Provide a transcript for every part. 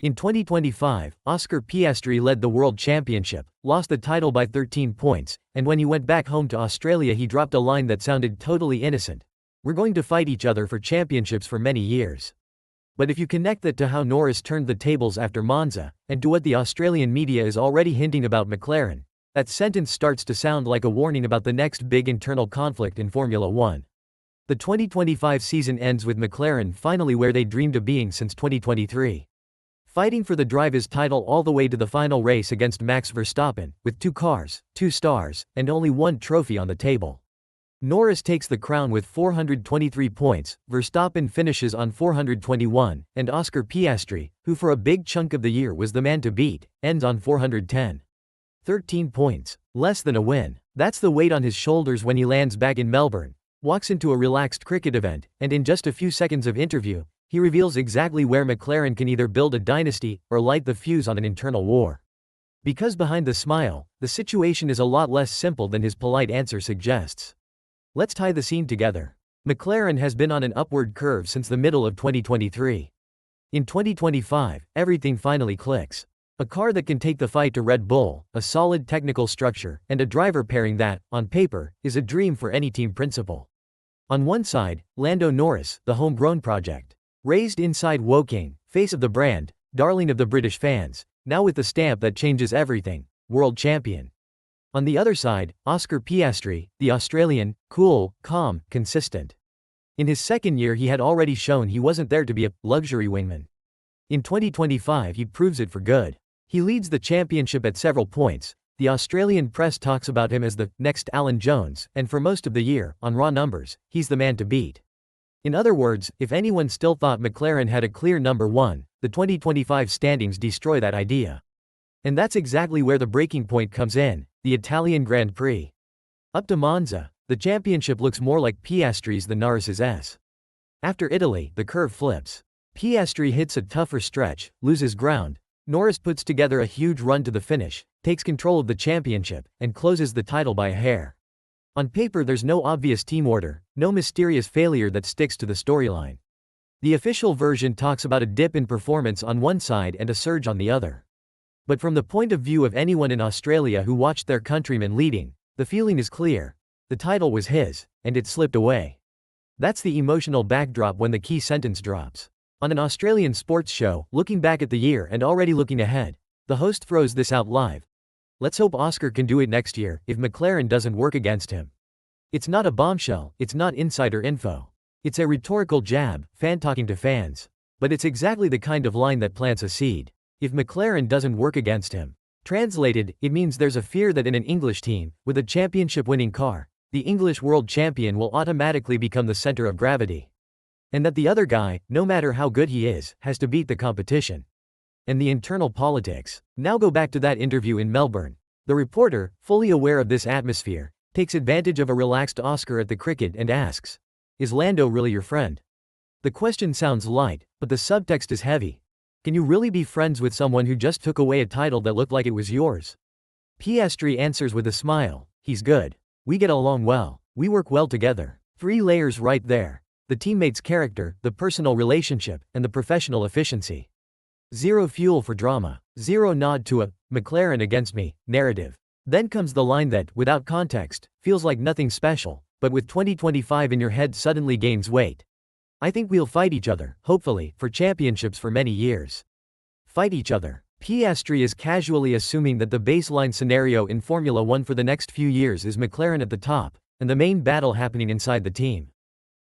In 2025, Oscar Piastri led the World Championship, lost the title by 13 points, and when he went back home to Australia he dropped a line that sounded totally innocent. "We're going to fight each other for championships for many years." But if you connect that to how Norris turned the tables after Monza, and to what the Australian media is already hinting about McLaren, that sentence starts to sound like a warning about the next big internal conflict in Formula One. The 2025 season ends with McLaren finally where they dreamed of being since 2023. Fighting for the drivers' title all the way to the final race against Max Verstappen, with 2 cars, 2 stars, and only 1 trophy on the table. Norris takes the crown with 423 points, Verstappen finishes on 421, and Oscar Piastri, who for a big chunk of the year was the man to beat, ends on 410. 13 points. Less than a win. That's the weight on his shoulders when he lands back in Melbourne, walks into a relaxed cricket event, and in just a few seconds of interview, he reveals exactly where McLaren can either build a dynasty or light the fuse on an internal war. Because behind the smile, the situation is a lot less simple than his polite answer suggests. Let's tie the scene together. McLaren has been on an upward curve since the middle of 2023. In 2025, everything finally clicks. A car that can take the fight to Red Bull, a solid technical structure, and a driver pairing that, on paper, is a dream for any team principal. On one side, Lando Norris, the homegrown project. Raised inside Woking, face of the brand, darling of the British fans, now with the stamp that changes everything, world champion. On the other side, Oscar Piastri, the Australian, cool, calm, consistent. In his second year he had already shown he wasn't there to be a luxury wingman. In 2025 he proves it for good. He leads the championship at several points, the Australian press talks about him as the next Alan Jones, and for most of the year, on raw numbers, he's the man to beat. In other words, if anyone still thought McLaren had a clear number 1, the 2025 standings destroy that idea. And that's exactly where the breaking point comes in, the Italian Grand Prix. Up to Monza, the championship looks more like Piastri's than Norris's. After Italy, the curve flips. Piastri hits a tougher stretch, loses ground. Norris puts together a huge run to the finish, takes control of the championship, and closes the title by a hair. On paper there's no obvious team order, no mysterious failure that sticks to the storyline. The official version talks about a dip in performance on one side and a surge on the other. But from the point of view of anyone in Australia who watched their countrymen leading, the feeling is clear. The title was his, and it slipped away. That's the emotional backdrop when the key sentence drops. On an Australian sports show, looking back at the year and already looking ahead, the host throws this out live. Let's hope Oscar can do it next year, if McLaren doesn't work against him. It's not a bombshell, it's not insider info. It's a rhetorical jab, fan talking to fans. But it's exactly the kind of line that plants a seed. If McLaren doesn't work against him. Translated, it means there's a fear that in an English team, with a championship-winning car, the English world champion will automatically become the center of gravity. And that the other guy, no matter how good he is, has to beat the competition. And the internal politics. Now go back to that interview in Melbourne. The reporter, fully aware of this atmosphere, takes advantage of a relaxed Oscar at the cricket and asks, "Is Lando really your friend?" The question sounds light, but the subtext is heavy. Can you really be friends with someone who just took away a title that looked like it was yours? Piastri answers with a smile, "He's good. We get along well. We work well together." 3 layers right there. The teammate's character, the personal relationship, and the professional efficiency. Zero fuel for drama. Zero nod to a "McLaren against me" narrative. Then comes the line that, without context, feels like nothing special, but with 2025 in your head suddenly gains weight. "I think we'll fight each other, hopefully, for championships for many years." Fight each other. Piastri is casually assuming that the baseline scenario in Formula One for the next few years is McLaren at the top, and the main battle happening inside the team.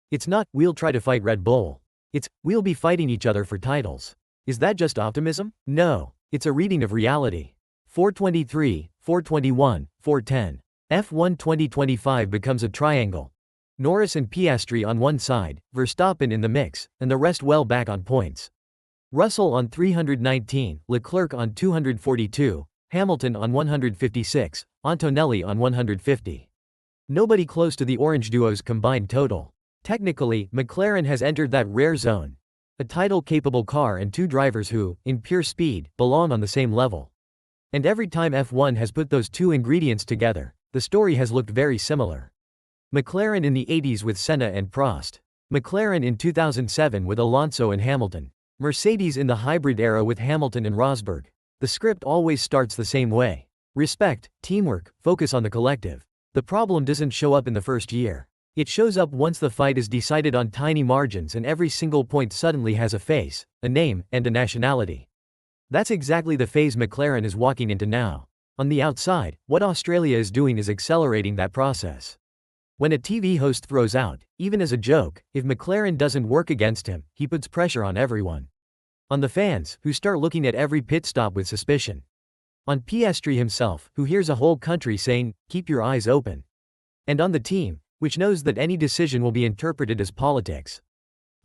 It's not, "We'll try to fight Red Bull." It's, "We'll be fighting each other for titles." Is that just optimism? No. It's a reading of reality. 423, 421, 410. F1 2025 becomes a triangle. Norris and Piastri on one side, Verstappen in the mix, and the rest well back on points. Russell on 319, Leclerc on 242, Hamilton on 156, Antonelli on 150. Nobody close to the orange duo's combined total. Technically, McLaren has entered that rare zone. A title-capable car and 2 drivers who, in pure speed, belong on the same level. And every time F1 has put those 2 ingredients together, the story has looked very similar. McLaren in the 80s with Senna and Prost. McLaren in 2007 with Alonso and Hamilton. Mercedes in the hybrid era with Hamilton and Rosberg. The script always starts the same way. Respect, teamwork, focus on the collective. The problem doesn't show up in the first year. It shows up once the fight is decided on tiny margins and every single point suddenly has a face, a name, and a nationality. That's exactly the phase McLaren is walking into now. On the outside, what Australia is doing is accelerating that process. When a TV host throws out, even as a joke, if McLaren doesn't work against him, he puts pressure on everyone. On the fans, who start looking at every pit stop with suspicion. On Piastri himself, who hears a whole country saying, "Keep your eyes open." And on the team, which knows that any decision will be interpreted as politics.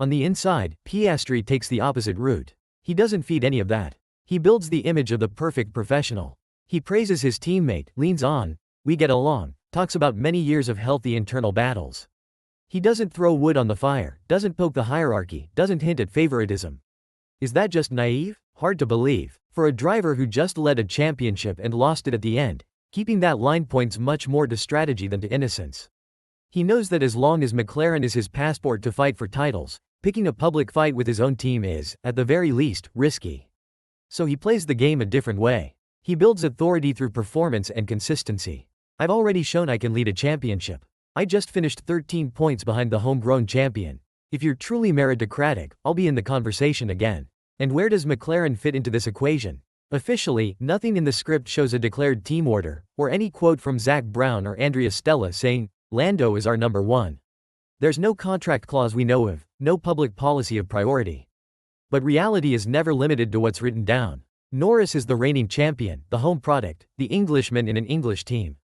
On the inside, Piastri takes the opposite route. He doesn't feed any of that. He builds the image of the perfect professional. He praises his teammate, leans on, "We get along," talks about many years of healthy internal battles. He doesn't throw wood on the fire, doesn't poke the hierarchy, doesn't hint at favoritism. Is that just naive? Hard to believe. For a driver who just led a championship and lost it at the end, keeping that line points much more to strategy than to innocence. He knows that as long as McLaren is his passport to fight for titles, picking a public fight with his own team is, at the very least, risky. So he plays the game a different way. He builds authority through performance and consistency. "I've already shown I can lead a championship. I just finished 13 points behind the homegrown champion. If you're truly meritocratic, I'll be in the conversation again." And where does McLaren fit into this equation? Officially, nothing in the script shows a declared team order, or any quote from Zach Brown or Andrea Stella saying, "Lando is our number one." There's no contract clause we know of, no public policy of priority. But reality is never limited to what's written down. Norris is the reigning champion, the home product, the Englishman in an English team.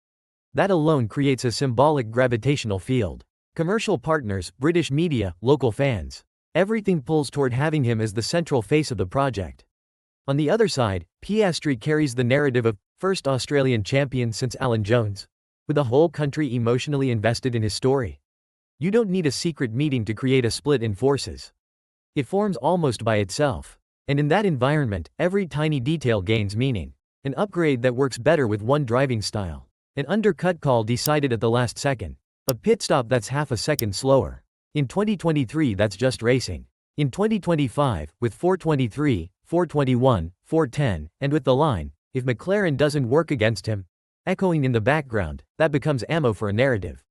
That alone creates a symbolic gravitational field. Commercial partners, British media, local fans. Everything pulls toward having him as the central face of the project. On the other side, Piastri carries the narrative of first Australian champion since Alan Jones, with the whole country emotionally invested in his story. You don't need a secret meeting to create a split in forces. It forms almost by itself. And in that environment, every tiny detail gains meaning. An upgrade that works better with one driving style. An undercut call decided at the last second. A pit stop that's half a second slower. In 2023, that's just racing. In 2025, with 423, 421, 410, and with the line, if McLaren doesn't work against him, echoing in the background, that becomes ammo for a narrative.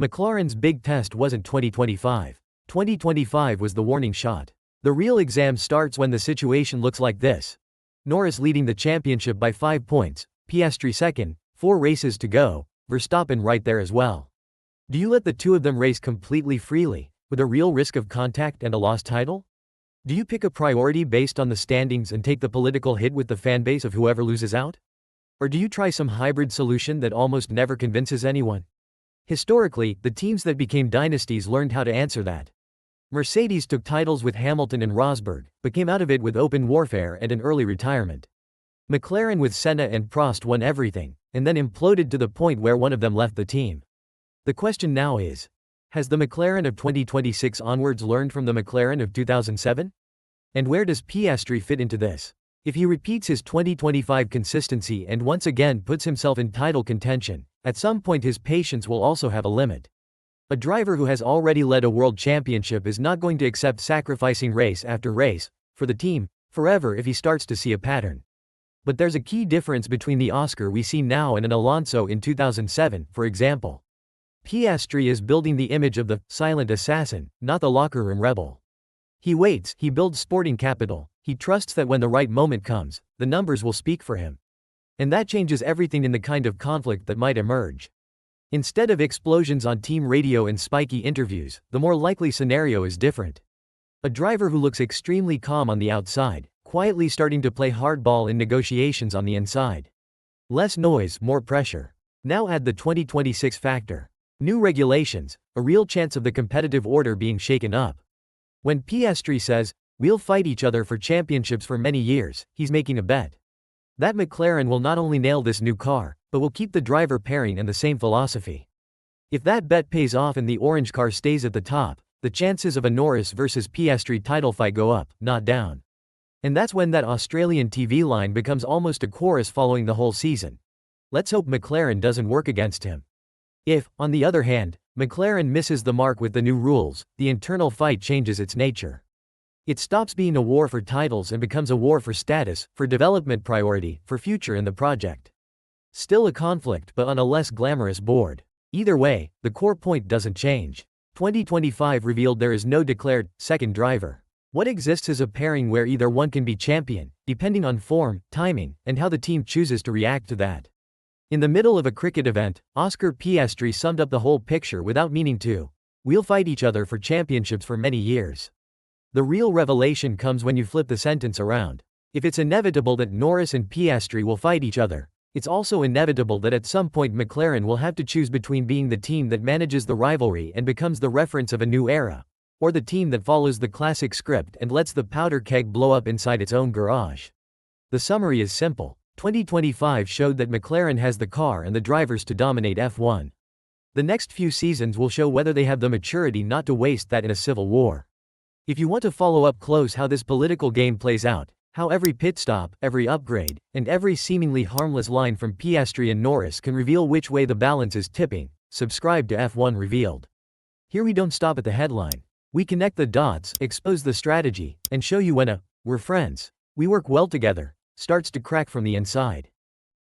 McLaren's big test wasn't 2025. 2025 was the warning shot. The real exam starts when the situation looks like this. Norris leading the championship by 5 points, Piastri second, 4 races to go, Verstappen right there as well. Do you let the two of them race completely freely, with a real risk of contact and a lost title? Do you pick a priority based on the standings and take the political hit with the fanbase of whoever loses out? Or do you try some hybrid solution that almost never convinces anyone? Historically, the teams that became dynasties learned how to answer that. Mercedes took titles with Hamilton and Rosberg, but came out of it with open warfare and an early retirement. McLaren with Senna and Prost won everything, and then imploded to the point where one of them left the team. The question now is, has the McLaren of 2026 onwards learned from the McLaren of 2007? And where does Piastri fit into this? If he repeats his 2025 consistency and once again puts himself in title contention, at some point his patience will also have a limit. A driver who has already led a world championship is not going to accept sacrificing race after race, for the team, forever if he starts to see a pattern. But there's a key difference between the Oscar we see now and an Alonso in 2007, for example. Piastri is building the image of the silent assassin, not the locker room rebel. He waits, he builds sporting capital, he trusts that when the right moment comes, the numbers will speak for him. And that changes everything in the kind of conflict that might emerge. Instead of explosions on team radio and spiky interviews, the more likely scenario is different. A driver who looks extremely calm on the outside, quietly starting to play hardball in negotiations on the inside. Less noise, more pressure. Now add the 2026 factor. New regulations, a real chance of the competitive order being shaken up. When Piastri says, "We'll fight each other for championships for many years," he's making a bet. That McLaren will not only nail this new car, but will keep the driver pairing and the same philosophy. If that bet pays off and the orange car stays at the top, the chances of a Norris versus Piastri title fight go up, not down. And that's when that Australian TV line becomes almost a chorus following the whole season. Let's hope McLaren doesn't work against him. If, on the other hand, McLaren misses the mark with the new rules, the internal fight changes its nature. It stops being a war for titles and becomes a war for status, for development priority, for future in the project. Still a conflict but on a less glamorous board. Either way, the core point doesn't change. 2025 revealed there is no declared second driver. What exists is a pairing where either one can be champion, depending on form, timing, and how the team chooses to react to that. In the middle of a cricket event, Oscar Piastri summed up the whole picture without meaning to. We'll fight each other for championships for many years. The real revelation comes when you flip the sentence around. If it's inevitable that Norris and Piastri will fight each other, it's also inevitable that at some point McLaren will have to choose between being the team that manages the rivalry and becomes the reference of a new era, or the team that follows the classic script and lets the powder keg blow up inside its own garage. The summary is simple. 2025 showed that McLaren has the car and the drivers to dominate F1. The next few seasons will show whether they have the maturity not to waste that in a civil war. If you want to follow up close how this political game plays out, how every pit stop, every upgrade, and every seemingly harmless line from Piastri and Norris can reveal which way the balance is tipping, subscribe to F1 Revealed. Here we don't stop at the headline. We connect the dots, expose the strategy, and show you when we're friends, we work well together, starts to crack from the inside.